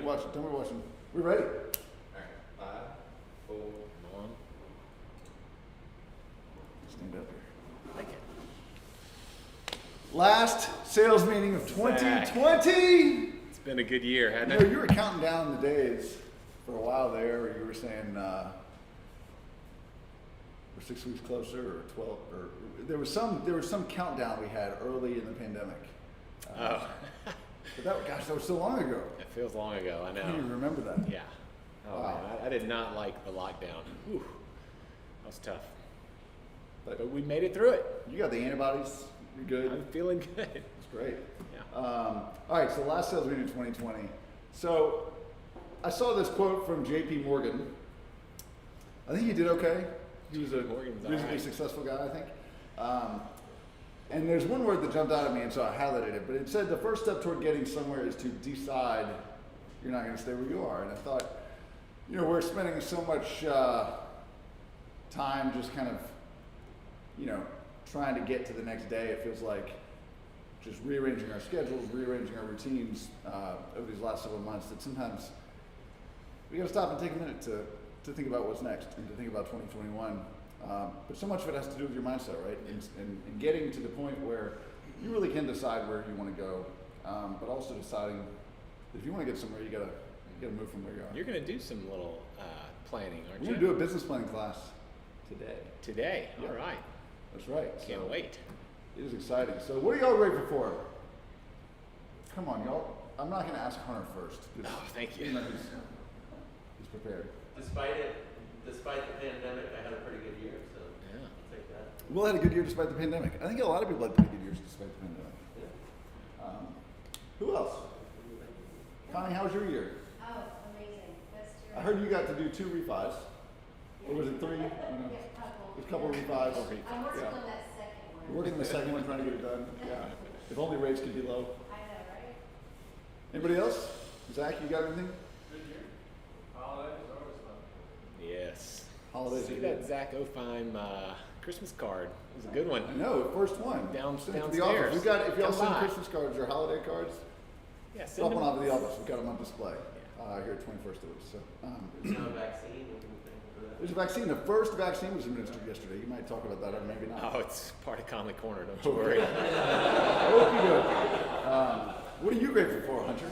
watching. Tell me we're watching. We're ready. All right. 5, 4, 1. Stand up here. Like it. Last sales meeting of 2020. It's been a good year, hasn't You know, it? you were counting down the days for a while there, where you were saying we're 6 weeks closer, or 12, or there was some countdown we had early in the pandemic. Oh. But that was so long ago. It feels long ago, I know. I don't even remember that. Yeah. Oh, Wow. man, I did not like the lockdown. Whew. That was tough. But we made it through it. You got the antibodies. You're good. I'm feeling good. That's great. Yeah. All right, so last sales meeting in 2020. So I saw this quote from J.P. Morgan. I think he did okay. He was a Morgan's reasonably alright. successful guy, I think. And there's one word that jumped out at me, and so I highlighted it. But it said the first step toward getting somewhere is to decide you're not going to stay where you are. And I thought, you know, we're spending so much time just kind of, you know, trying to get to the next day. It feels like just rearranging our schedules, rearranging our routines over these last several months, that sometimes we got to stop and take a minute to think about what's next and to think about 2021. But so much of it has to do with your mindset, right? And getting to the point where you really can decide where you want to go, but also deciding that if you want to get somewhere, you gotta move from where you are. You're going to do some little planning, aren't We're you? gonna do a business planning class today. Today. Yeah. All right. That's right. Can't So wait. It is exciting. So what are y'all grateful for? Come on, y'all. I'm not gonna ask Hunter first. Oh, thank you. You know, he's prepared. Despite the pandemic, I had a pretty good year, so Yeah. I'll take that. Will had a good year despite the pandemic. I think a lot of people had pretty good years despite the pandemic. Yeah. Who else? Connie, how was your year? Oh, amazing. Best year. I heard you got to do 2 refis. Or was it 3? I don't know. Yeah, couple. There's a couple of refis. I'm working Yeah. on that second one. You're working on the second one, trying to get it done. Yeah. If only rates could be low. I know, right? Anybody else? Zach, you got anything? Good year. Holidays always fun. Yes. Holidays See are that good. Zach Ofheim Christmas card. It was a good one. I know, first one. Down- Send it to the downstairs. office. If y'all Come send by. Christmas cards or holiday cards, Yeah, send drop them. one off at the office. We've got them on display here at 21st of it. So, There's no vaccine. What can we think for that? there's a vaccine. The first vaccine was administered yesterday. You might talk about that, or maybe not. Oh, it's part of Conley Corner. Don't you worry. Okey dokey. What are you grateful for, Hunter?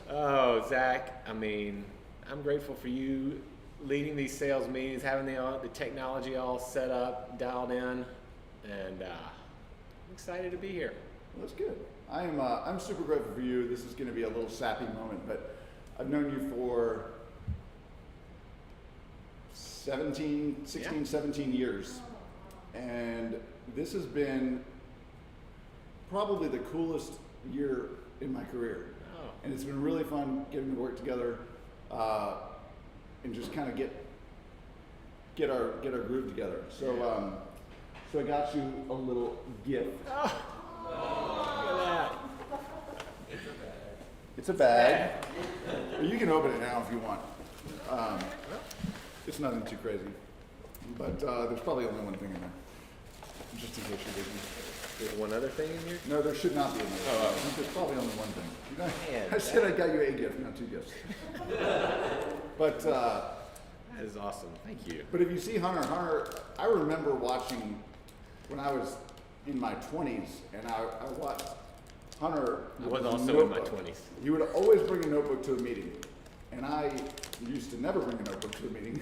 Oh, Zach, I mean, I'm grateful for you leading these sales meetings, having the technology all set up, dialed in, and I'm excited to be here. Well, that's good. I'm super grateful for you. This is going to be a little sappy moment, but I've known you for 16, Yeah. 17 years, and this has been probably the coolest year in my career. Oh, And it's been really fun getting to work together and just kind of get our groove together. So so I got you a little gift. look at that. It's a bag. You can open it now if you want. It's nothing too crazy, but there's probably only one thing in there, just in case you're busy. There's one other thing in here? No, there should not be another. Oh. I think there's probably only one thing. You know, Man, I said I got you a gift, not 2 gifts. But That is awesome. Thank you. if you see Hunter, I remember watching when I was in my 20s, and I watched Hunter. I was with a also in my notebook. 20s. He would always bring a notebook to a meeting, and I used to never bring a notebook to a meeting.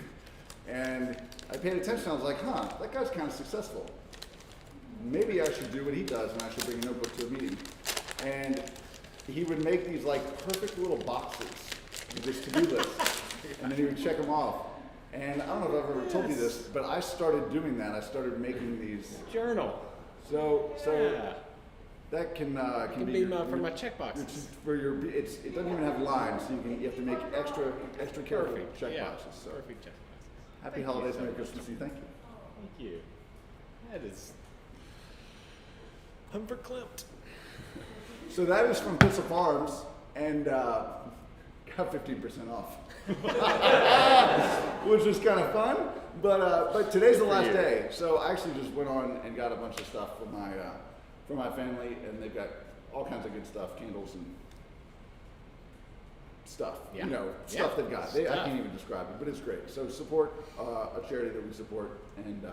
And I paid attention. I was like, huh, that guy's kind of successful. Maybe I should do what he does, and I should bring a notebook to a meeting. And he would make these like perfect little boxes with his to-do list, and then he would check them off. And I don't know if I've ever told you this, but I started doing that. I started making these. Journal. So Yeah. that can Can be for my check boxes. for your. It doesn't even have lines, so you have to make extra careful Perfect. check Yeah. boxes. So Perfect check boxes. happy Thank you holidays, so Merry much. Christmas, thank you. Thank you. That is unverklempt. So that is from Thistle Farms, and got 15% off, which is kind of fun. But today's the last day, so I actually just went on and got a bunch of stuff for my family, and they've got all kinds of good stuff, candles and stuff. Yeah. You know, Yeah. stuff they've got. I Stuff. can't even describe it, but it's great. So support a charity that we support, and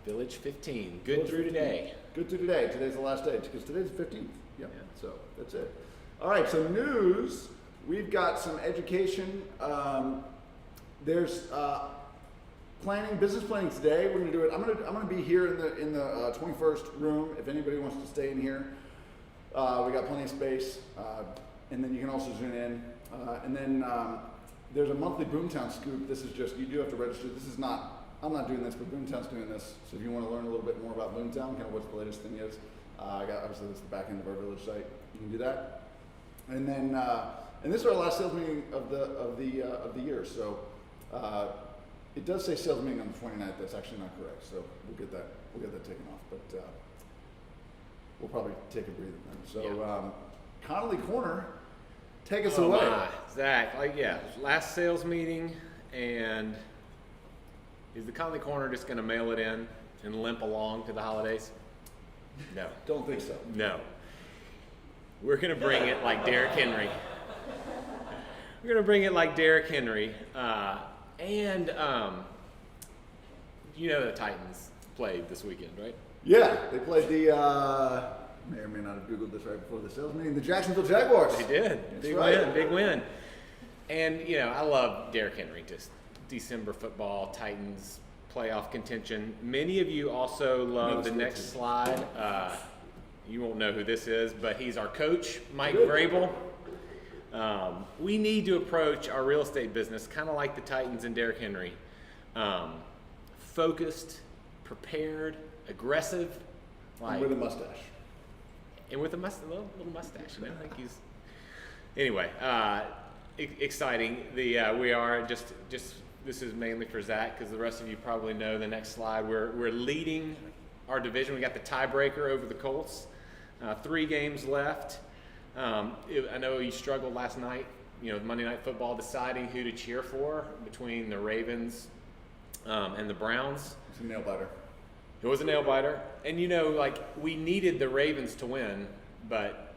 Village 15, good Village through 15. today. Good through today. Today's the last day because today's the 15th. Yep. Yeah. So that's it. All right. So news. We've got some education. There's business planning today. We're gonna do it. I'm gonna be here in the 21st room. If anybody wants to stay in here, we got plenty of space. And then you can also zoom in. And then there's a monthly Boomtown scoop. This is just, you do have to register. This is not, I'm not doing this, but Boomtown's doing this. So if you want to learn a little bit more about Boomtown, kind of what the latest thing is, obviously this is the back end of our village site. You can do that. And then, and this is our last sales meeting of the year. So it does say sales meeting on the 29th. That's actually not correct. So we'll get that taken off. But we'll probably take a breather then. So Connolly Corner. Take us away. My. Zach, last sales meeting, and is the Conley Corner just going to mail it in and limp along to the holidays? No. Don't think so. No. We're going to bring it like Derrick Henry. We're going to bring it like Derrick Henry. And you know the Titans played this weekend, right? Yeah, they played the, may or may not have Googled this right before the sales meeting, the Jacksonville Jaguars. They did. That's Big win. And, I love Derrick Henry, just December football, Titans, playoff contention. Many of you also love the next slide. You won't know who this is, but he's our coach, Mike Vrabel. We need to approach our real estate business kind of like the Titans and Derrick Henry. Focused, prepared, aggressive. And with a mustache. And with a little mustache, I think he's. Anyway, exciting. We are just. This is mainly for Zach because the rest of you probably know the next slide. We're leading our division. We got the tiebreaker over the Colts. 3 games left. I know you struggled last night. Monday Night Football, deciding who to cheer for between the Ravens and the Browns. It's a nail biter. It was a nail biter, and we needed the Ravens to win, but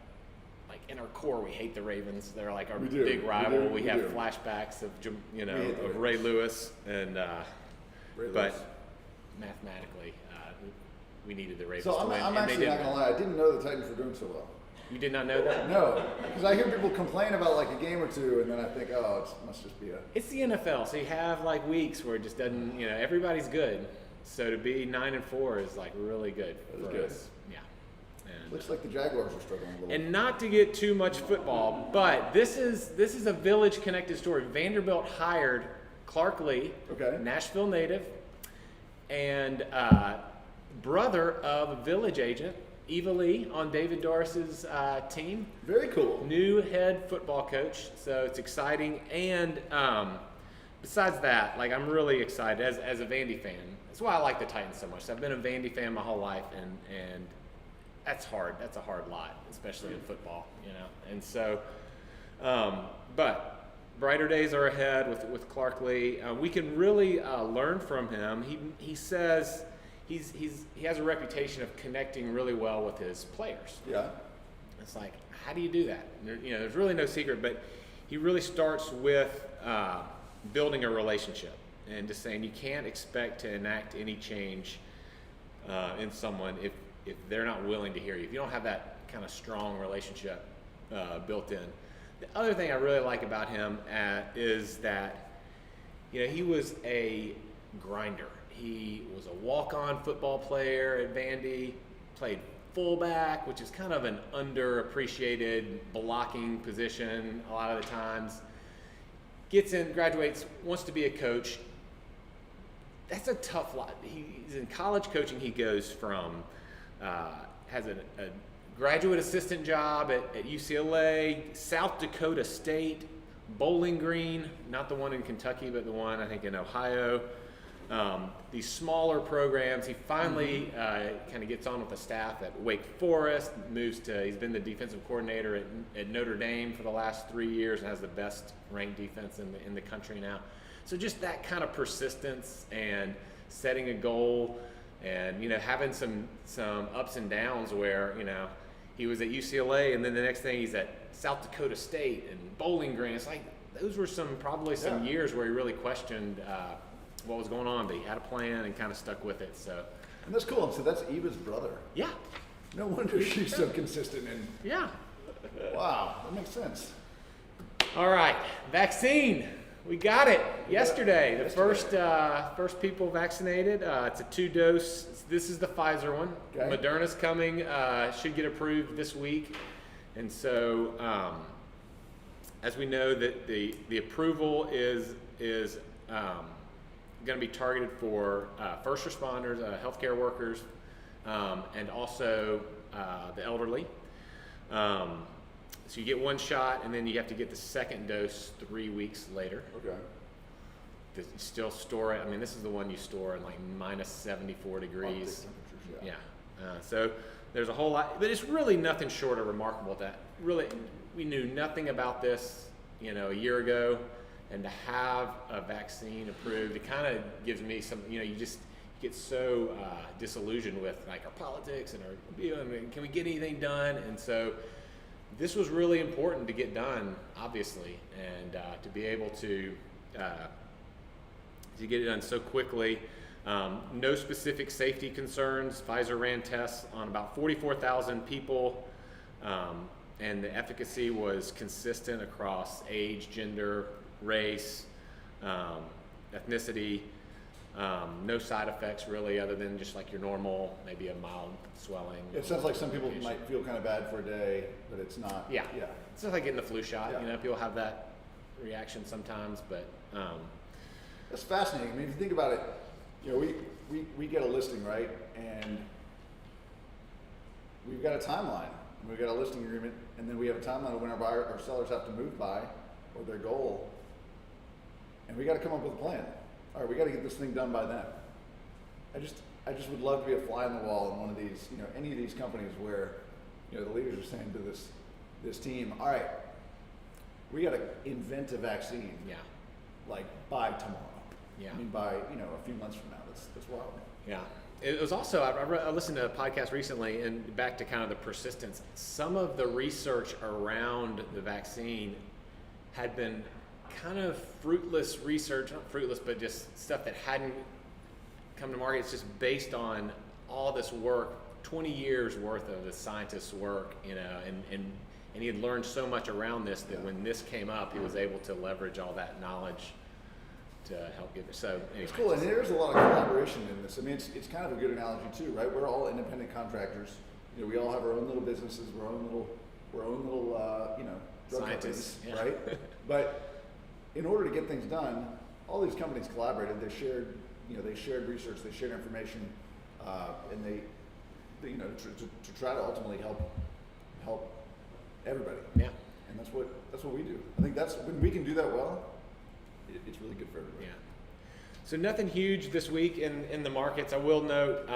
in our core we hate the Ravens. They're like our big rival. We have flashbacks of of Ray Lewis, and but mathematically we needed the Ravens So to win. I'm and actually they not gonna lie. I didn't know the Titans were doing so well. You did not know that? No, because I hear people complain about like a game or two, and then I think, oh, it must just be a. It's the NFL, so you have weeks where it just doesn't. Everybody's good. So to be 9-4 is really good for good. us. Yeah. And, Looks like the Jaguars are struggling a little. and not to get too much football, but this is a village connected story. Vanderbilt hired Clark Lee, Okay. Nashville native, and brother of a village agent, Eva Lee, on David Doris's team. Very cool. New head football coach, so it's exciting. And besides that, I'm really excited as a Vandy fan. That's why I like the Titans so much. I've been a Vandy fan my whole life, and that's hard. That's a hard lot, especially in football, And so, but brighter days are ahead with Clark Lee. We can really learn from him. He says he has a reputation of connecting really well with his players. Yeah. It's how do you do that? There's really no secret, but he really starts with building a relationship and just saying you can't expect to enact any change in someone if they're not willing to hear you. If you don't have that kind of strong relationship built in. The other thing I really like about him is that he was a grinder. He was a walk-on football player at Vandy, played fullback, which is kind of an underappreciated blocking position a lot of the times. Gets in, graduates, wants to be a coach. That's a tough lot. He's in college coaching. He goes from, has a graduate assistant job at UCLA, South Dakota State, Bowling Green, not the one in Kentucky, but the one I think in Ohio. These smaller programs. He finally kind of gets on with the staff at Wake Forest, he's been the defensive coordinator at Notre Dame for the last 3 years and has the best ranked defense in the country now. So just that kind of persistence and setting a goal and, having some ups and downs where, he was at UCLA and then the next thing he's at South Dakota State and Bowling Green. It's like those were probably some Yeah. years where he really questioned what was going on, but he had a plan and kind of stuck with it. So And that's cool. So that's Eva's brother. yeah, No wonder she's so consistent. And yeah. wow, that makes sense. All right, vaccine. We got it yesterday. The Yesterday. first people vaccinated. It's a 2-dose. This is the Pfizer one. Okay. Moderna's coming. Should get approved this week. And so, as we know, that the approval is going to be targeted for first responders, healthcare workers, and also the elderly. So you get one shot, and then you have to get the second dose 3 weeks later. Okay. You still store it. I mean, this is the one you store in like minus 74 degrees. Yeah. So there's a whole lot, but it's really nothing short of remarkable that really we knew nothing about this, a year ago, and to have a vaccine approved, it kind of gives me some, you just get so disillusioned with like our politics and can we get anything done? And so this was really important to get done, obviously, and to be able to get it done so quickly. No specific safety concerns. Pfizer ran tests on about 44,000 people, and the efficacy was consistent across age, gender, race, ethnicity. No side effects really, other than just like your normal, maybe a mild swelling. It sounds like some people might feel kind of bad for a day, but it's not. Yeah. Yeah. It's just like getting the flu shot. Yeah. People have that reaction sometimes, but That's fascinating. I mean, if you think about it, we get a listing, right? And we've got a timeline. We've got a listing agreement, and then we have a timeline of when our sellers have to move by, or their goal. And we got to come up with a plan. All right, we got to get this thing done by then. I just would love to be a fly on the wall in one of these, any of these companies where, the leaders are saying to this team, all right, we got to invent a vaccine. yeah. Like by tomorrow. Yeah. I mean, by a few months from now. That's wild. Yeah. It was also, I listened to a podcast recently, and back to kind of the persistence. Some of the research around the vaccine had been kind of fruitless research, not fruitless, but just stuff that hadn't come to market. It's just based on all this work, 20 years worth of the scientist's work, and he had learned so much around this that when this came up, he was able to leverage all that knowledge to help give it. So anyway, It's cool, and there's a lot of collaboration in this. I mean, it's kind of a good analogy too, right? We're all independent contractors. We all have our own little businesses, our own little drug Scientists, companies, yeah. right? But in order to get things done, all these companies collaborated. They shared research, they shared information, and they to try to ultimately help everybody. yeah. And that's what we do. I think that's when we can do that well. It's really good for everybody. Yeah. So nothing huge this week in the markets. I will note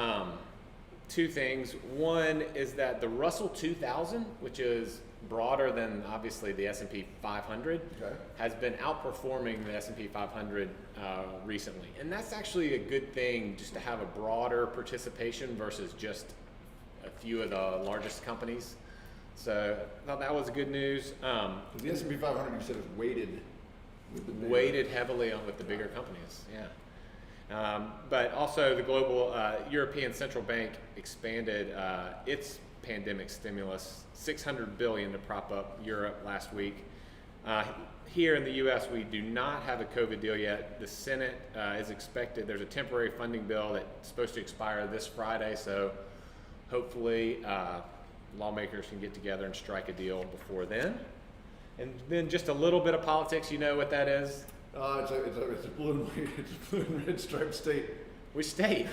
two things. One is that the Russell 2000, which is broader than obviously the S&P 500, Okay. has been outperforming the S&P 500 recently. And that's actually a good thing, just to have a broader participation versus just a few of the largest companies. So I thought that was good news. The S&P 500, you said, is weighted with the bigger- Weighted heavily on with the bigger companies, yeah. But also the global European Central Bank expanded its pandemic stimulus, $600 billion to prop up Europe last week. Here in the U.S., we do not have a COVID deal yet. The Senate is expected. There's a temporary funding bill that's supposed to expire this Friday, so hopefully lawmakers can get together and strike a deal before then. And then just a little bit of politics. You know what that is? It's a blue and red striped state. Which state?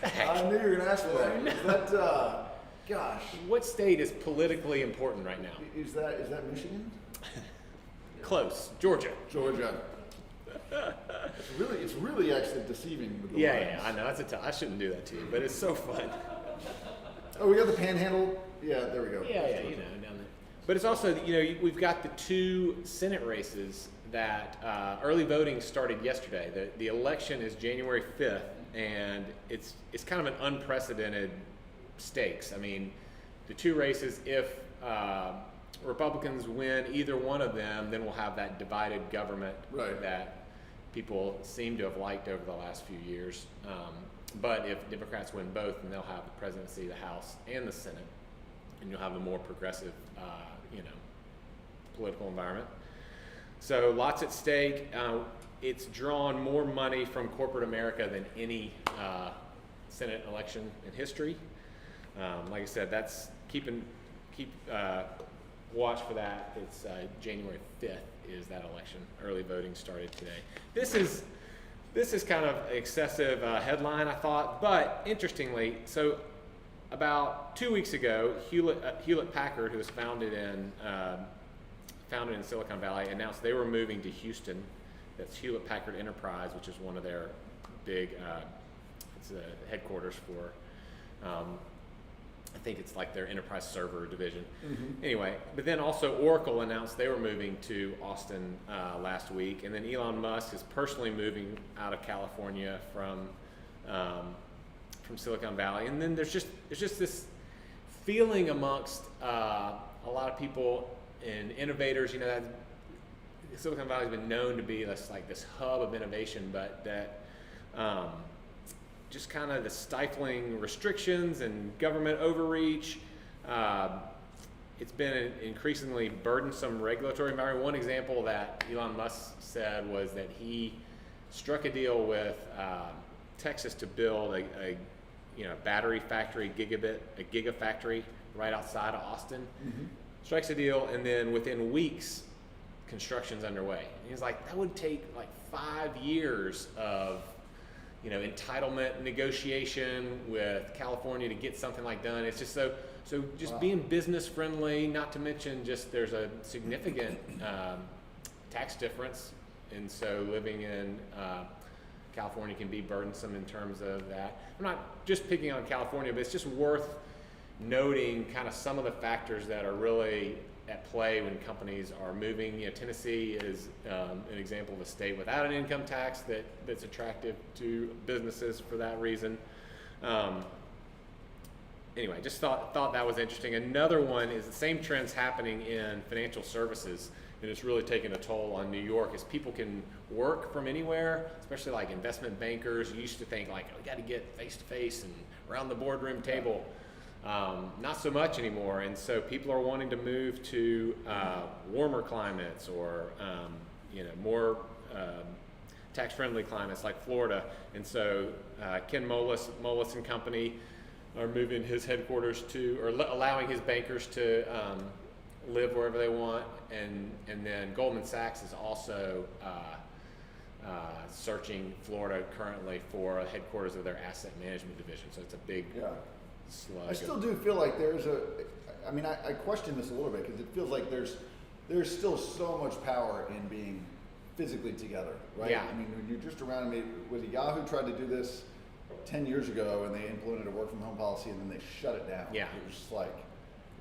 I knew you were going to ask for that. Is that, gosh, What state is politically important right now? is that Michigan? Close. Georgia. Georgia. It's really actually deceiving with the Yeah, lines. I know. I shouldn't do that to you, but it's so fun. Oh, we got the Panhandle. Yeah, there we go. Yeah, down there. But it's also, we've got the two Senate races that early voting started yesterday. The election is January 5th, and it's kind of an unprecedented stakes. I mean, the two races, if Republicans win either one of them, then we'll have that divided government Right. that people seem to have liked over the last few years. But if Democrats win both, then they'll have the presidency, the House, and the Senate, and you'll have a more progressive, political environment. So lots at stake. It's drawn more money from corporate America than any Senate election in history. Like I said, that's keep watch for that. It's January 5th is that election. Early voting started today. This is kind of excessive headline, I thought, but interestingly, so about 2 weeks ago, Hewlett Packard, who was founded in Silicon Valley, announced they were moving to Houston. That's Hewlett Packard Enterprise, which is one of their big, it's a headquarters for, I think it's like their enterprise server division. Mm-hmm. Anyway, but then also Oracle announced they were moving to Austin last week, and then Elon Musk is personally moving out of California from Silicon Valley. And then there's just this feeling amongst a lot of people and innovators, that Silicon Valley has been known to be this hub of innovation, but that just kind of the stifling restrictions and government overreach. It's been an increasingly burdensome regulatory environment. One example that Elon Musk said was that he struck a deal with Texas to build a battery factory, a gigafactory right outside of Austin. Mm-hmm. Strikes a deal, and then within weeks, construction's underway. And he's like, that would take like 5 years of entitlement negotiation with California to get something like done. It's just so just Wow. being business friendly, not to mention just there's a significant tax difference, and so living in California can be burdensome in terms of that. I'm not just picking on California, but it's just worth noting kind of some of the factors that are really at play when companies are moving. Tennessee is an example of a state without an income tax that's attractive to businesses for that reason. Anyway, just thought that was interesting. Another one is the same trends happening in financial services, and it's really taken a toll on New York as people can work from anywhere, especially like investment bankers. You used to think like, we got to get face to face and around the boardroom table. Not so much anymore, and so people are wanting to move to warmer climates or more tax-friendly climates like Florida. And so Ken Moelis and Company are moving his headquarters to, or allowing his bankers to live wherever they want. And then Goldman Sachs is also searching Florida currently for a headquarters of their asset management division. So it's a big slug. I still do feel like there's I question this a little bit because it feels like there's still so much power in being physically together, right? Yeah. I mean, when you're just around me, was it Yahoo tried to do this 10 years ago and they implemented a work from home policy and then they shut it down. Yeah. It was just like,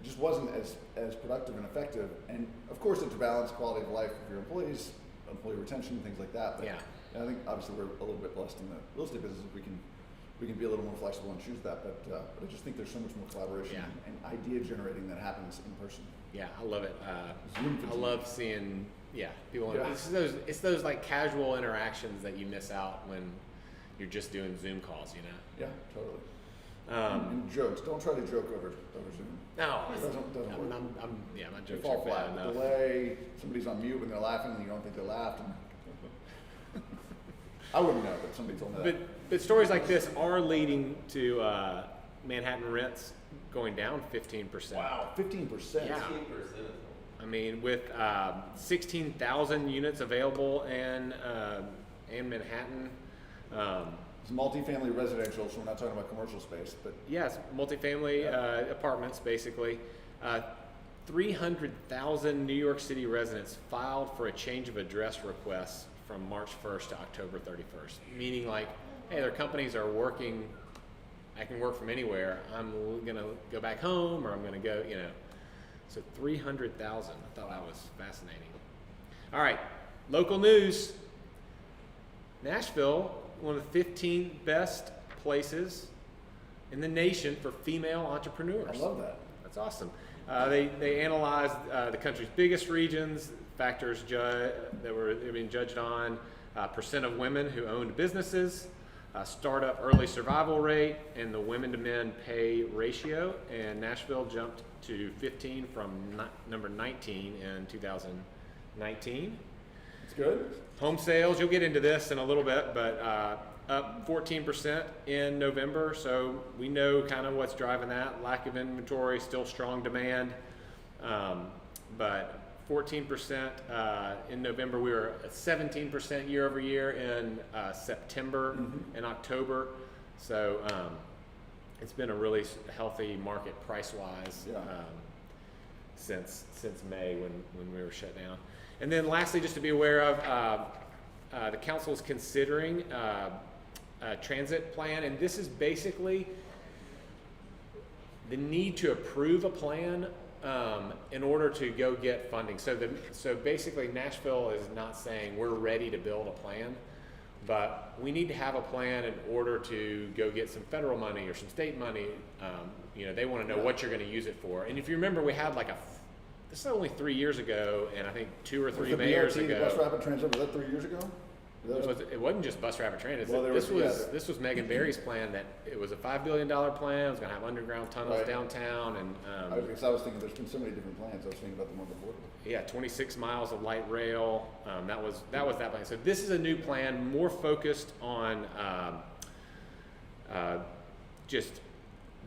it just wasn't as productive and effective. And of course it's a balanced quality of life for your employees, employee retention, things like that. But Yeah. I think obviously we're a little bit blessed in the real estate business. We can be a little more flexible and choose that, but I just think there's so much more collaboration and idea generating that happens in person. Yeah, I love it. Zoom I fatigue. love seeing people. Yeah. It's those like casual interactions that you miss out when you're just doing Zoom calls. Yeah, totally. Um, And jokes. Don't try to joke over Zoom. no, It doesn't work. my They jokes fall are bad flat. enough. Delay. Somebody's on mute when they're laughing, and you don't think they laughed. I wouldn't know, but somebody told me that. But stories like this are leading to Manhattan rents going down 15%. Wow, 15%. Yeah. 15%. I mean, with 16,000 units available in Manhattan. It's multifamily residential, so we're not talking about commercial space, but Yes, multifamily apartments, basically. 300,000 New York City residents filed for a change of address request from March 1st to October 31st. Meaning like, hey, their companies are working, I can work from anywhere. I'm going to go back home or I'm going to go, So 300,000. I thought that was fascinating. All right, local news. Nashville, one of the 15 best places in the nation for female entrepreneurs. I love that. That's awesome. They analyzed the country's biggest regions, factors that were being judged on percent of women who owned businesses, startup early survival rate, and the women to men pay ratio. And Nashville jumped to 15 from number 19 in 2019. It's good. Home sales, you'll get into this in a little bit, but up 14% in November. So we know kind of what's driving that. Lack of inventory, still strong demand. But 14% in November. We were at 17% year over year in September and October. So it's been a really healthy market price-wise since May when we were shut down. And then lastly, just to be aware of, the council is considering a transit plan, and this is basically the need to approve a plan in order to go get funding. So basically Nashville is not saying we're ready to build a plan, but we need to have a plan in order to go get some federal money or some state money. They want to know what you're going to use it for. And if you remember, we had this is only 3 years ago, and I think 2 or 3 mayors ago. The bus rapid transit, was that 3 years ago? It wasn't just bus rapid transit. Well, this was Megan Barry's plan. That it was a $5 billion plan. It was going to have underground tunnels downtown, and I was thinking there's been so many different plans. I was thinking about the one before. Yeah, 26 miles of light rail. That was that plan. So this is a new plan, more focused on just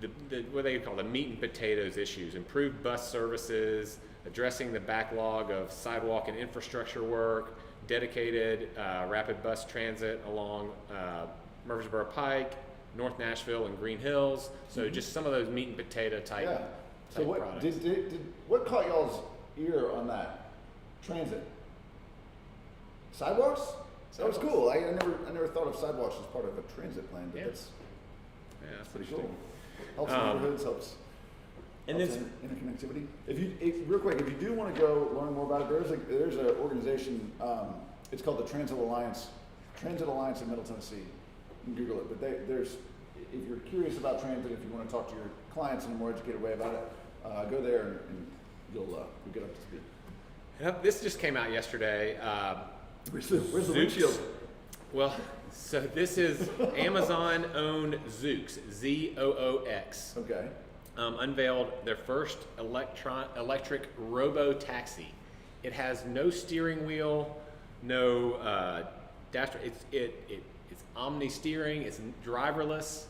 the what they call the meat and potatoes issues: improved bus services, addressing the backlog of sidewalk and infrastructure work, dedicated rapid bus transit along Murfreesboro Pike, North Nashville, and Green Hills. So just some of those meat and potato type. Yeah. So what products. what caught y'all's ear on that transit? Sidewalks? That was cool. I never thought of sidewalks as part of a transit plan, but that's pretty cool. Helps neighborhoods, helps. And then interconnectivity. Real quick, if you do want to go learn more about it, there's an organization. It's called the Transit Alliance in Middle Tennessee. You can Google it. But if you're curious about transit, if you want to talk to your clients in a more educated way about it, go there and you'll get up to speed. Yep, this just came out yesterday. Where's the windshield? Well, so this is Amazon-owned Zoox, Z-O-O-X. Okay. Unveiled their first electric robo-taxi. It has no steering wheel, no dashboard. It's omni-steering. It's driverless,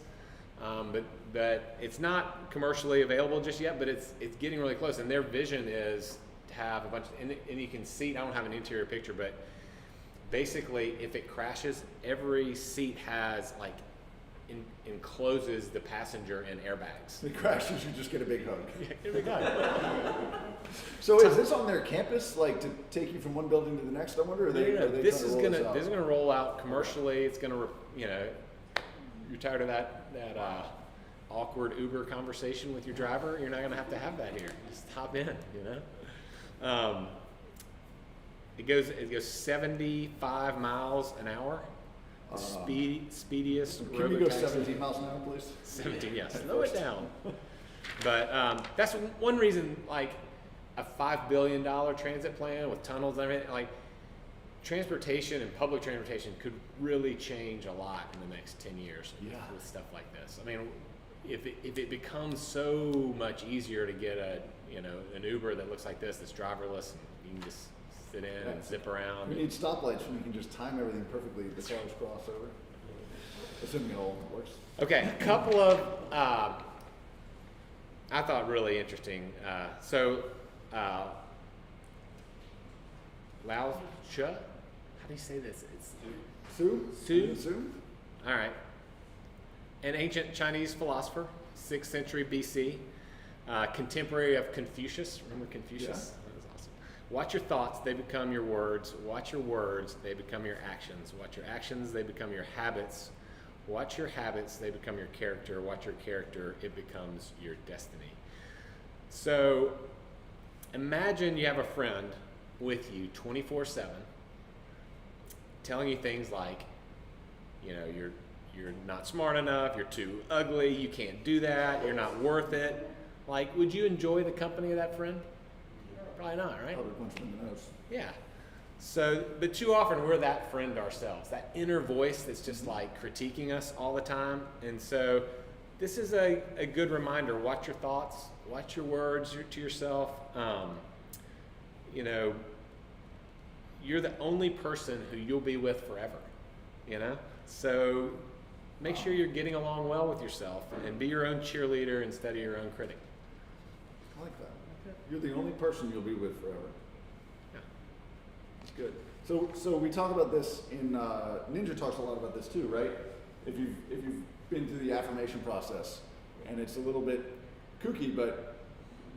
but it's not commercially available just yet. But it's getting really close. And their vision is to have a bunch and you can see. I don't have an interior picture, but basically, if it crashes, every seat has encloses the passenger in airbags. If it crashes, you just get a big hug. Yeah, get a big hug. So is this on their campus, to take you from one building to the next? I wonder. This is gonna roll out commercially. It's gonna, you're tired of that awkward Uber conversation with your driver. You're not gonna have to have that here. Just hop in. It goes 75 miles an hour. The speediest. Can we go 17 miles an hour, please? 17, yes. Slow it down. But that's one reason, a $5 billion transit plan with tunnels and everything, transportation and public transportation could really change a lot in the next 10 years with stuff like this. I mean, if it becomes so much easier to get an Uber that looks like this, that's driverless, and you can just sit in and zip around. We need stoplights so we can just time everything perfectly. The cars cross over. Assuming it all works. Okay, a couple of I thought really interesting. Lao Tzu, how do you say this? It's Su? All right. An ancient Chinese philosopher, 6th century BC, contemporary of Confucius. Remember Confucius? Yeah. That was awesome. Watch your thoughts, they become your words. Watch your words, they become your actions. Watch your actions, they become your habits. Watch your habits, they become your character. Watch your character, it becomes your destiny. So imagine you have a friend with you 24/7 telling you things like, you're not smart enough, you're too ugly, you can't do that, you're not worth it. Like, would you enjoy the company of that friend? Probably not, right? Probably punch them in the nose. Yeah. So, but too often we're that friend ourselves, that inner voice that's just like critiquing us all the time. And so this is a good reminder. Watch your thoughts, watch your words to yourself. You know, you're the only person who you'll be with forever, you know? So make sure you're getting along well with yourself and be your own cheerleader instead of your own critic. I like that. You're the only person you'll be with forever. Yeah. That's good. So we talk about this in Ninja talks a lot about this too, right? If you've been through the affirmation process, and it's a little bit kooky, but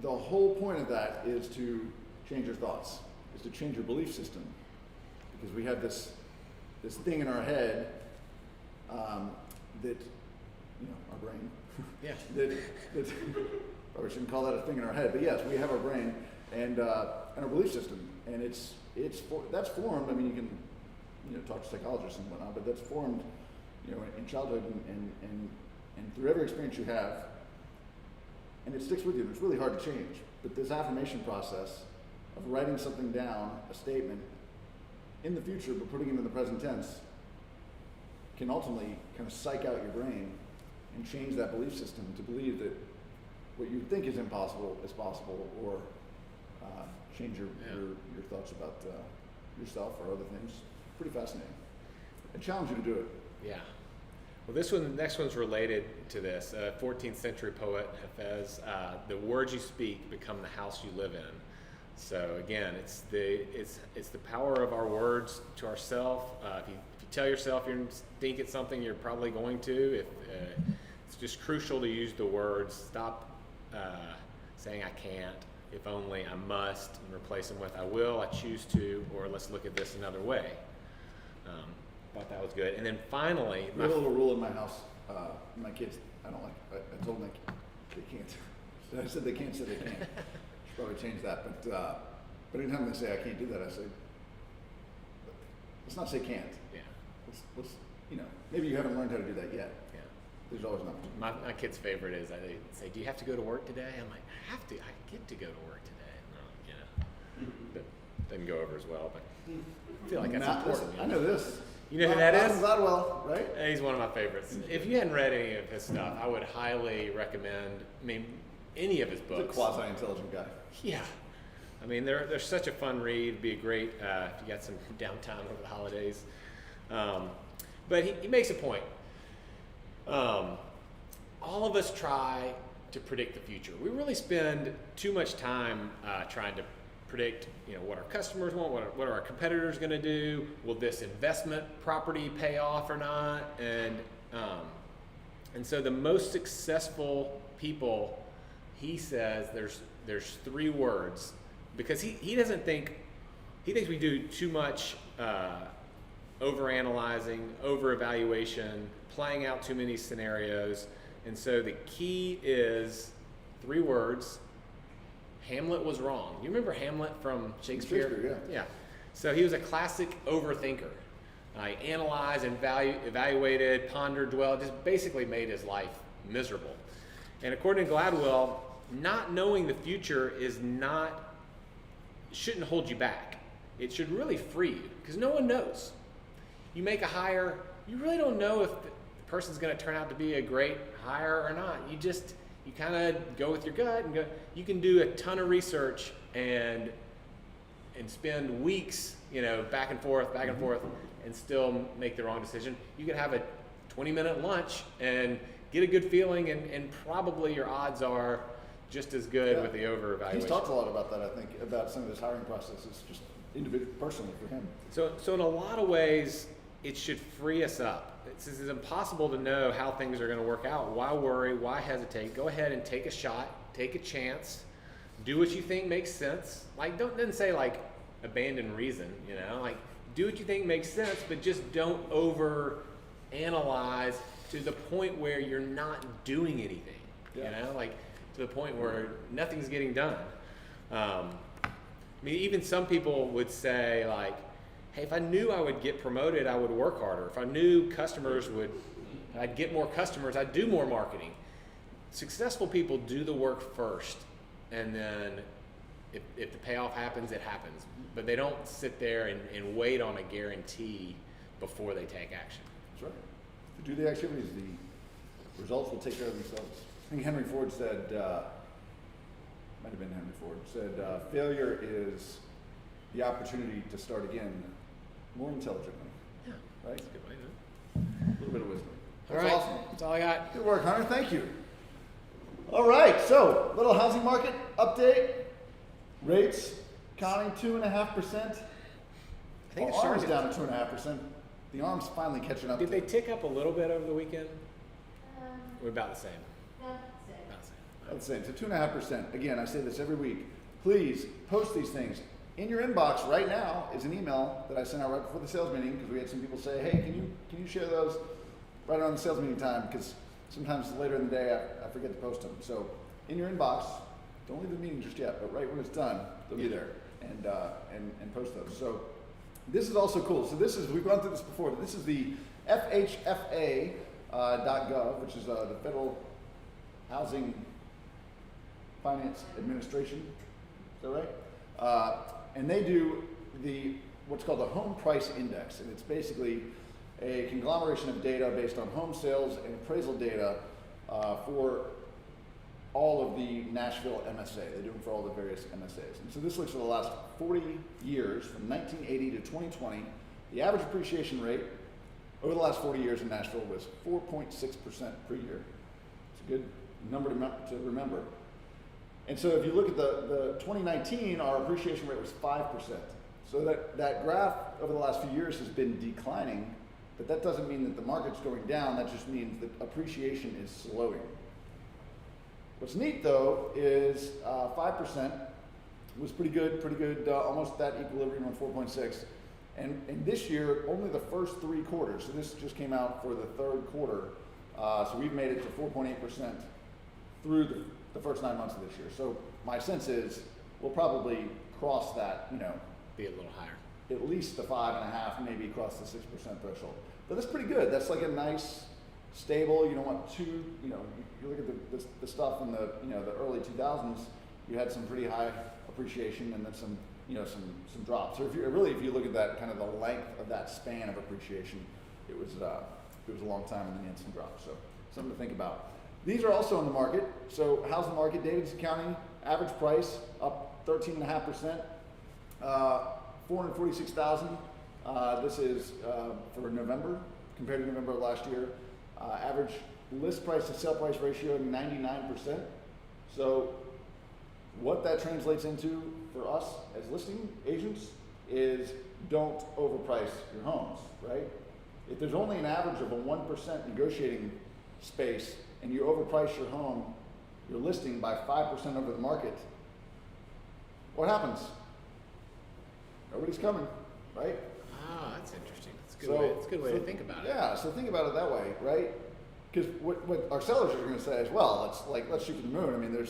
the whole point of that is to change your thoughts, is to change your belief system, because we have this thing in our head that, you know, our brain. Yeah. that probably shouldn't call that a thing in our head, but yes, we have our brain and our belief system, and that's formed. I mean, you can, you know, talk to psychologists and whatnot, but that's formed, you know, in childhood and through every experience you have, and it sticks with you. And it's really hard to change. But this affirmation process of writing something down, a statement, in the future, but putting it in the present tense, can ultimately kind of psych out your brain and change that belief system to believe that what you think is impossible is possible, or change your thoughts about yourself or other things. Pretty fascinating. I challenge you to do it. Yeah. Well, the next one's related to this. 14th century poet Hafez, the words you speak become the house you live in. So again, it's the power of our words to ourselves. If you tell yourself you're thinking something, you're probably going to. It's just crucial to use the words. Stop saying I can't, if only, I must, and replace them with I will, I choose to, or let's look at this another way. Thought that was good. And then finally, We have a little rule in my house. My kids, I don't like. I told them they can't. I said they can't, said they can't. Should probably change that. But anytime they say I can't do that, I say, let's not say can't. yeah, Let's you know, maybe you haven't learned how to do that yet. yeah. There's always an opportunity. My kid's favorite is they say, "Do you have to go to work today?" I'm like, "I have to. I get to go to work today." No, you know, but doesn't go over as well. But I feel like that's important. I know this. You know who that is? Gladwell, right? He's one of my favorites. If you hadn't read any of his stuff, I would highly recommend. I mean, any of his He's a books. quasi-intelligent guy. Yeah. I mean, they're such a fun read. Be a great if you got some downtime over the holidays. But he makes a point. All of us try to predict the future. We really spend too much time trying to predict, you know, what our customers want, what are our competitors going to do, will this investment property pay off or not, and so the most successful people, he says, there's three words, because he doesn't think, he thinks we do too much overanalyzing, over-evaluation, playing out too many scenarios, and so the key is three words. Hamlet was wrong. You remember Hamlet from Shakespeare? Shakespeare, yeah. Yeah. So he was a classic overthinker. He analyzed and evaluated, pondered, dwelled, just basically made his life miserable. And according to Gladwell, not knowing the future shouldn't hold you back. It should really free you, because no one knows. You make a hire, you really don't know if the person's going to turn out to be a great hire or not. You kind of go with your gut and go. You can do a ton of research and spend weeks, you know, back and forth, and still make the wrong decision. You can have a 20-minute lunch and get a good feeling, and probably your odds are just as good with the over-evaluation. He's talked a lot about that, I think, about some of his hiring processes, just individual, personally for him. So in a lot of ways, it should free us up. It's impossible to know how things are going to work out. Why worry? Why hesitate? Go ahead and take a shot, take a chance, do what you think makes sense. Like, doesn't say like abandon reason, you know, like do what you think makes sense, but just don't over analyze to the point where you're not doing anything, you know, like to the point where nothing's getting done. I mean, even some people would say like, hey, if I knew I would get promoted, I would work harder. If I knew I'd get more customers, I'd do more marketing. successful people do the work first, and then if the payoff happens, it happens. But they don't sit there and wait on a guarantee before they take action. That's right. If you do the activities, the results will take care of themselves. I think Henry Ford said, might have been Henry Ford, said, failure is the opportunity to start again more intelligently. Yeah, Right? that's a good way to do it. A little bit of wisdom. All That's right, awesome. that's all I got. Good work, Hunter. Thank you. All right, so little housing market update. Rates counting 2.5%. I think it's ARM's starting down to 2.5%. The ARM's finally catching up. Did to they tick up a little bit over the weekend? We're Um, about the same. that's it. About the same. That's the same. So 2.5%. Again, I say this every week. Please post these things. In your inbox right now is an email that I sent out right before the sales meeting because we had some people say, "Hey, can you share those right around the sales meeting time?" Because sometimes later in the day I forget to post them. So in your inbox, don't leave the meeting just yet, but right when it's done, they'll be there and post those. So this is also cool. So this is, we've gone through this before, but this is the FHFA .gov, which is the Federal Housing Finance Administration. Is that right? And they do what's called the Home Price Index, and it's basically a conglomeration of data based on home sales and appraisal data for all of the Nashville MSA. They do them for all the various MSAs. And so this looks for the last 40 years, from 1980 to 2020. The average appreciation rate over the last 40 years in Nashville was 4.6% per year. It's a good number to remember. And so if you look at the 2019, our appreciation rate was 5%. So that graph over the last few years has been declining, but that doesn't mean that the market's going down. That just means that appreciation is slowing. What's neat though is 5% was pretty good, almost that equilibrium on 4.6. And this year, only the first 3 quarters, so this just came out for the 3rd quarter, so we've made it to 4.8% through the first 9 months of this year. So my sense is we'll probably cross that, Be a little higher. at least the 5.5, maybe cross the 6% threshold. But that's pretty good. That's like a nice, stable. You don't want too, you look at the stuff in the early 2000s. You had some pretty high appreciation and then some drops. So if you look at that kind of the length of that span of appreciation, it was a long time, and then you had some drops. So something to think about. These are also in the market. So how's the market? Davidson County average price up 13.5%, 446,000. This is for November compared to November of last year. Average list price to sale price ratio 99%. So what that translates into for us as listing agents is don't overprice your homes, right? If there's only an average of a 1% negotiating space and you overprice your home, your listing by 5% over the market, what happens? Nobody's coming, right? Ah, that's interesting. That's a good way to think about it. Yeah, so think about it that way, right? Because what our sellers are going to say is, well, let's shoot for the moon. I mean,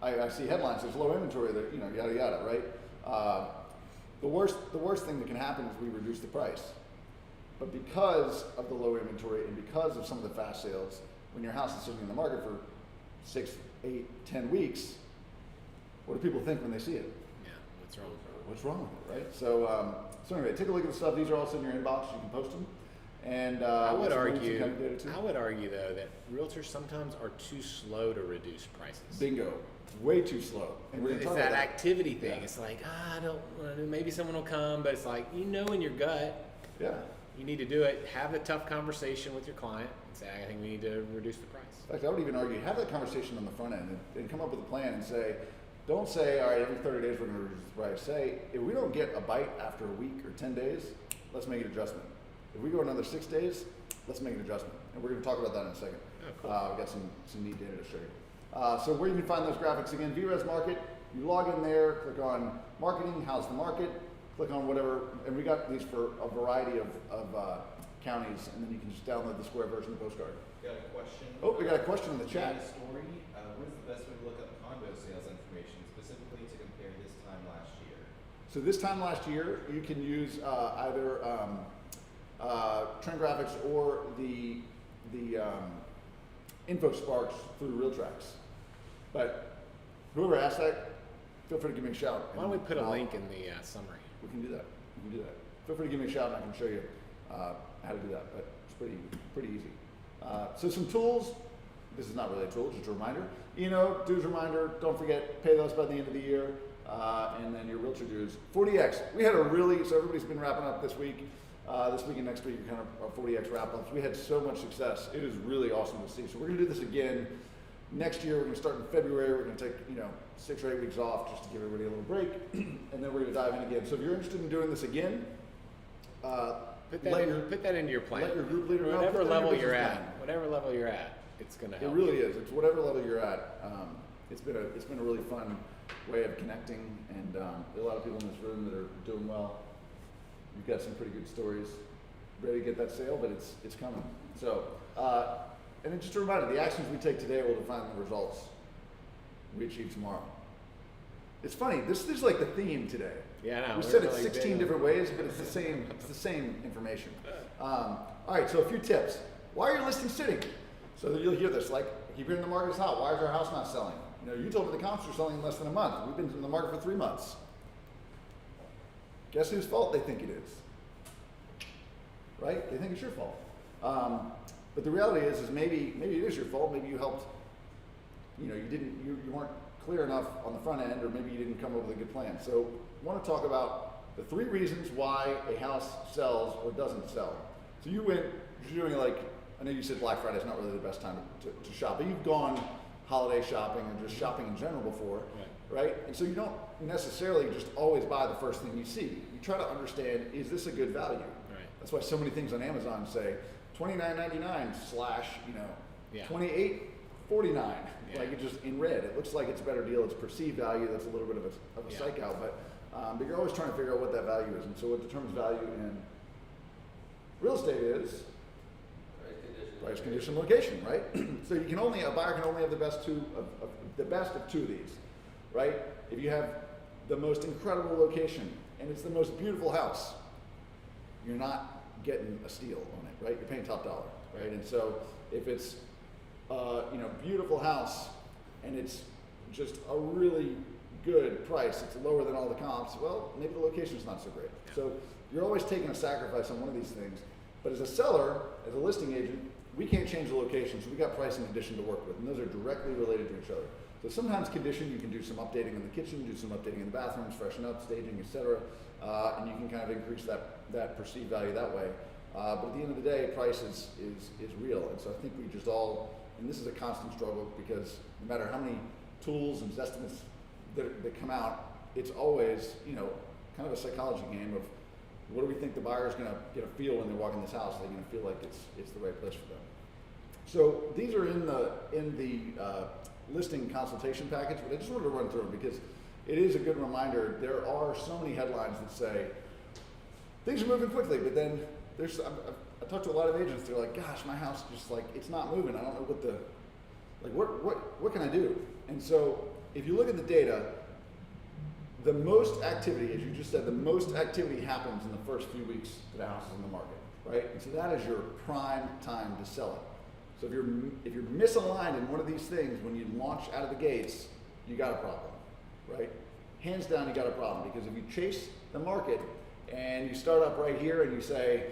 I see headlines. There's low inventory. There, yada yada, right? The worst thing that can happen is we reduce the price. But because of the low inventory and because of some of the fast sales, when your house is sitting in the market for 6, 8, 10 weeks, what do people think when they see it? Yeah, what's wrong? What's wrong with it, right? So anyway, take a look at the stuff. These are also in your inbox. You can post them. And I would some argue data too. though that realtors sometimes are too slow to reduce prices. Bingo. Way too slow. And we're gonna It's talk that about activity thing. Yeah. It's like, I don't want to. Maybe someone will come, but it's like in your gut, Yeah. you need to do it. Have a tough conversation with your client and say, I think we need to reduce the price. In fact, I would even argue, have that conversation on the front end and come up with a plan and say, don't say, all right, every 30 days we're going to reduce the price. Say, if we don't get a bite after a week or 10 days, let's make an adjustment. If we go another 6 days, let's make an adjustment. And we're going to talk about that in a second. Oh, cool. We've got some neat data to show you. So where you can find those graphics again, VRES Market, you log in there, click on marketing, how's the market, click on whatever, and we got these for a variety of counties, and then you can just download the square version of the postcard. Got a question. Oh, we got a question in the Data chat. story. What is the best way to look up condo sales information, specifically to compare this time last year? So this time last year, you can use either Trend Graphics or the info sparks through Real Tracks. But whoever asked that, feel free to give me a shout. Why don't we put a I'll- link in the summary? We can do that. We can do that. Feel free to give me a shout and I can show you how to do that. But it's pretty easy. So some tools. This is not really a tool, just a reminder. Dues reminder. Don't forget, pay those by the end of the year. And then your realtor dues. 40X. We had so everybody's been wrapping up this week. This week and next week are kind of our 40X wrap-ups. We had so much success. It is really awesome to see. So we're going to do this again next year. We're going to start in February. We're going to take 6 or 8 weeks off just to give everybody a little break, and then we're going to dive in again. So if you're interested in doing this again, Put that into your plan. let your group leader know. Whatever Put that in your level you're business at, plan. whatever level you're at, it's going to It help. really is. It's whatever level you're at. It's been a really fun way of connecting, and there are a lot of people in this room that are doing well. You've got some pretty good stories. Ready to get that sale, but it's coming. So, and then just a reminder: the actions we take today will define the results we achieve tomorrow. It's funny. This is like the theme today. Yeah, I know. We We're said it really 16 big on- different ways, but it's the same. It's the same information. All right. So a few tips. Why are your listings sitting? So that you'll hear this. Like, I keep hearing the market is hot. Why is our house not selling? You told me the comps are selling in less than a month. We've been in the market for 3 months. Guess whose fault they think it is? Right? They think it's your fault. But the reality is maybe it is your fault. Maybe you helped. You weren't clear enough on the front end, or maybe you didn't come up with a good plan. So I want to talk about the 3 reasons why a house sells or doesn't sell. So you're doing I know you said Black Friday is not really the best time to shop, but you've gone holiday shopping or just shopping in general before, right? And so you don't necessarily just always buy the first thing you see. You try to understand, is this a good value? Right. That's why so many things on Amazon say $29.99 / Yeah. $28.49. Yeah. Like it just in red. It looks like it's a better deal. It's perceived value. That's a little bit of a Yeah. psych out, but you're always trying to figure out what that value is. And so what determines value in real estate is price, condition, location, right? So a buyer can only have the best of 2 of these, right? If you have the most incredible location and it's the most beautiful house, you're not getting a steal on it, right? You're paying top dollar, right? And so if it's beautiful house and it's just a really good price, it's lower than all the comps, well, maybe the location's not so great. So you're always taking a sacrifice on one of these things. But as a seller, as a listing agent, we can't change the location, so we got price and condition to work with, and those are directly related to each other. So sometimes condition, you can do some updating in the kitchen, do some updating in the bathrooms, freshen up, staging, etc., and you can kind of increase that perceived value that way. But at the end of the day, price is real, and so I think we just all, and this is a constant struggle because no matter how many tools and estimates that come out, it's always kind of a psychology game of what do we think the buyer is going to get a feel when they walk in this house? Are they going to feel like it's the right place for them? So these are in the listing consultation package, but I just wanted to run through them because it is a good reminder. There are so many headlines that say things are moving quickly, but then I talked to a lot of agents. They're like, "Gosh, my house just it's not moving. I don't know what can I do?" And so if you look at the data, the most activity, as you just said, the most activity happens in the first few weeks that a house is in the market, right? And so that is your prime time to sell it. So if you're misaligned in one of these things when you launch out of the gates, you got a problem, right? Hands down, you got a problem because if you chase the market and you start up right here and you say,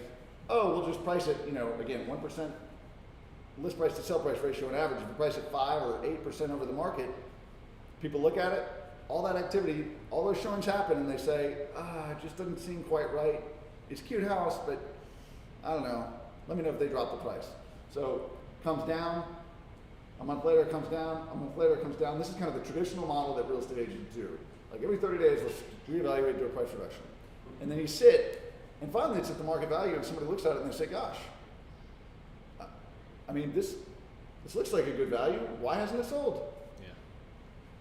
"Oh, we'll just price it," again, 1% list price to sell price ratio on average. If you price it 5 or 8% over the market, people look at it. All that activity, all those showings happen, and they say, it just doesn't seem quite right. It's a cute house, but I don't know. Let me know if they drop the price. So comes down, a month later it comes down, a month later it comes down. This is kind of the traditional model that real estate agents do. Like every 30 days, let's reevaluate, do a price reduction. And then you sit, and finally it's at the market value, and somebody looks at it and they say, "Gosh, this looks like a good value. Why hasn't it sold?"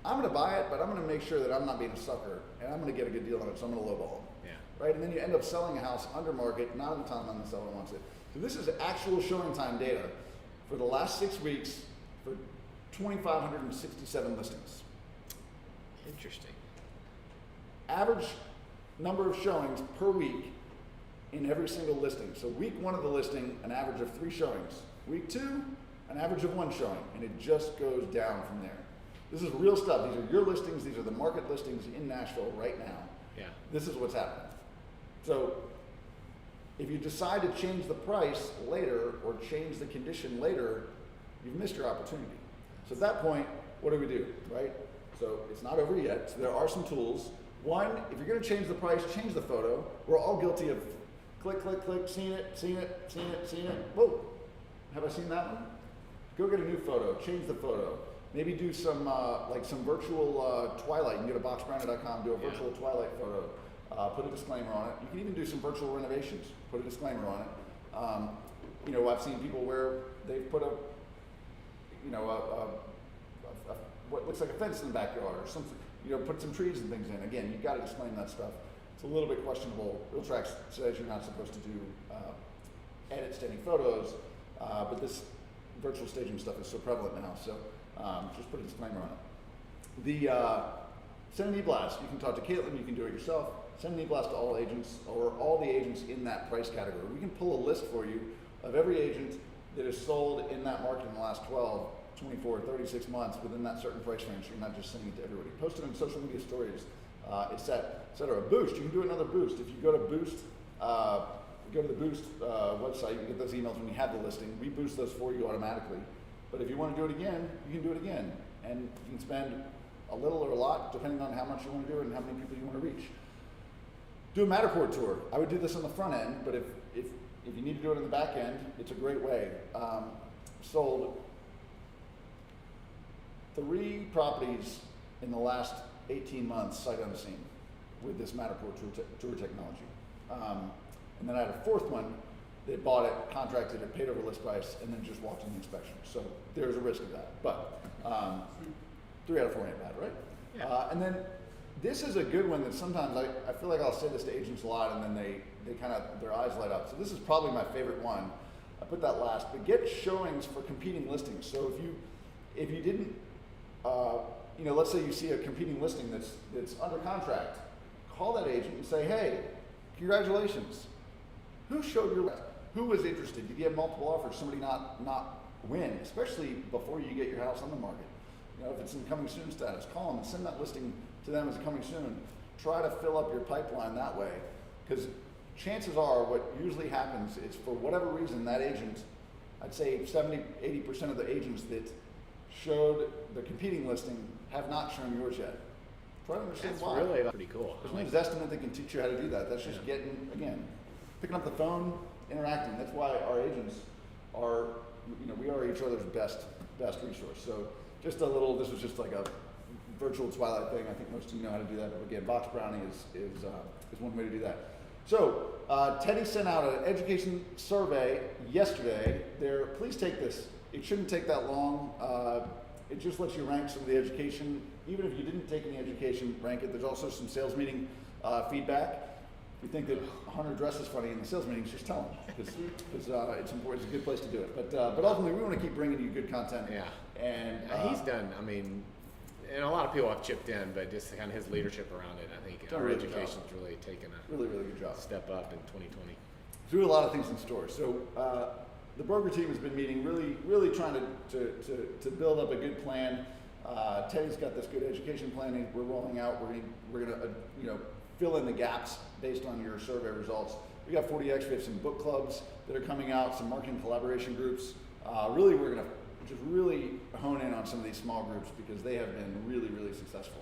I'm going to buy it, but I'm going to make sure that I'm not being a sucker, and I'm going to get a good deal on it, so I'm going to lowball it. Right? And then you end up selling a house under market, not in the time when the seller wants it. So this is actual showing time data for the last 6 weeks for 2,567 listings. Interesting. Average number of showings per week in every single listing. So week 1 of the listing, an average of 3 showings. Week 2, an average of one showing, and it just goes down from there. This is real stuff. These are your listings. These are the market listings in Nashville right now. Yeah. This is what's happening. So if you decide to change the price later or change the condition later, you've missed your opportunity. So at that point, what do we do, right? So it's not over yet. So there are some tools. One, if you're going to change the price, change the photo. We're all guilty of click, click, click, seen it, seen it, seen it, seen it. Whoa, have I seen that one? Go get a new photo, change the photo. Maybe do some like some virtual twilight. You can go to boxbrowner.com, do a virtual twilight photo. Put a disclaimer on it. You can even do some virtual renovations. Put a disclaimer on it. You know, I've seen people where they've put what looks like a fence in the backyard or something. You know, put some trees and things in. Again, you've got to disclaim that stuff. It's a little bit questionable. RealTrax says you're not supposed to do edits to any photos, but this virtual staging stuff is so prevalent now. So just put a disclaimer on it. The send an e-blast. You can talk to Caitlin. You can do it yourself. Send an e-blast to all agents or all the agents in that price category. We can pull a list for you of every agent that is sold in that market in the last 12, 24, 36 months within that certain price range. So you're not just sending it to everybody. Post it on social media stories, etc. Boost. You can do another boost. If you go to Boost, go to the Boost website, you can get those emails when you have the listing. We boost those for you automatically. But if you want to do it again, you can do it again. And you can spend a little or a lot, depending on how much you want to do it and how many people you want to reach. Do a Matterport tour. I would do this on the front end, but if you need to do it on the back end, it's a great way. Sold 3 properties in the last 18 months, sight unseen, with this Matterport tour technology. And then I had a 4th one that bought it, contracted it, paid over list price, and then just walked in the inspection. So there's a risk of that. But 3 out of 4 ain't bad, right? Yeah. And then this is a good one that sometimes I feel like I'll say this to agents a lot, and then they kind of, their eyes light up. So this is probably my favorite one. I put that last, but get showings for competing listings. So if you didn't, you know, let's say you see a competing listing that's under contract, call that agent and say, hey, congratulations. Who showed your list? Who was interested? Did you have multiple offers? Somebody not win, especially before you get your house on the market. You know, if it's in coming soon status, call them and send that listing to them as coming soon. Try to fill up your pipeline that way, because chances are what usually happens is, for whatever reason, that agent, I'd say 70-80% of the agents that showed the competing listing have not shown yours yet. Try to understand That's why. really pretty cool. There's no Zestimate that can teach you how to do that. That's just getting, again, picking up the phone, interacting. That's why our agents are, you know, we are each other's best resource. So just a little, this was just like a virtual twilight thing. I think most of you know how to do that. But again, Box Brownie is one way to do that. So Teddy sent out an education survey yesterday. Please take this. It shouldn't take that long. It just lets you rank some of the education. Even if you didn't take any education, rank it. There's also some sales meeting feedback. If you think that Hunter dresses funny in the sales meetings, just tell him, because it's important. It's a good place to do it. But ultimately, we want to keep bringing you good content. Yeah. And He's done. I mean, and a lot of people have chipped in, but just kind of his leadership around it, I think Done a our really good education's really taken a really good job. step up in 2020. So we do a lot of things in store. So the broker team has been meeting, really trying to build up a good plan. Teddy's got this good education plan we're rolling out. We're gonna you know, fill in the gaps based on your survey results. We got 40X. We have some book clubs that are coming out, some marketing collaboration groups. Really, we're gonna just really hone in on some of these small groups, because they have been really successful.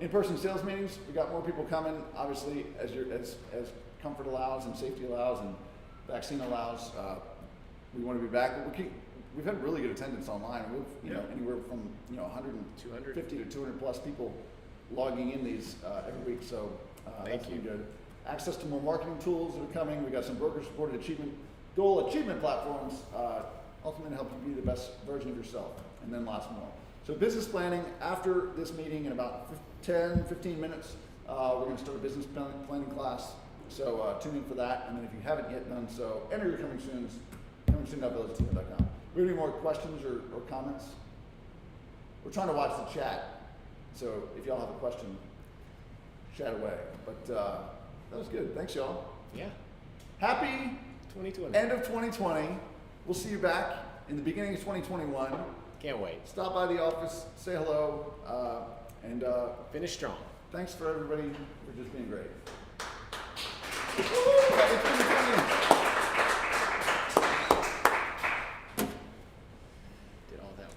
In-person sales meetings, we got more people coming. Obviously, as comfort allows and safety allows and vaccine allows, we want to be back. We've had really good attendance online. We've anywhere from 150 to 200 plus people logging in these every week. So that's been good. Access to more marketing tools that are coming. We got some broker-supported achievement platforms. Ultimately to help you be the best version of yourself, and then lots more. So business planning, after this meeting in about 10-15 minutes, we're going to start a business planning class. So tune in for that, and then if you haven't yet done so, enter your coming soon.com. We have any more questions or comments? We're trying to watch the chat, so if y'all have a question, chat away. But that was good. Thanks, y'all. Yeah. Happy 2020. end of 2020. We'll see you back in the beginning of 2021. Can't wait. Stop by the office, say hello, and Finish strong. thanks for everybody for just being great. Woo! It's been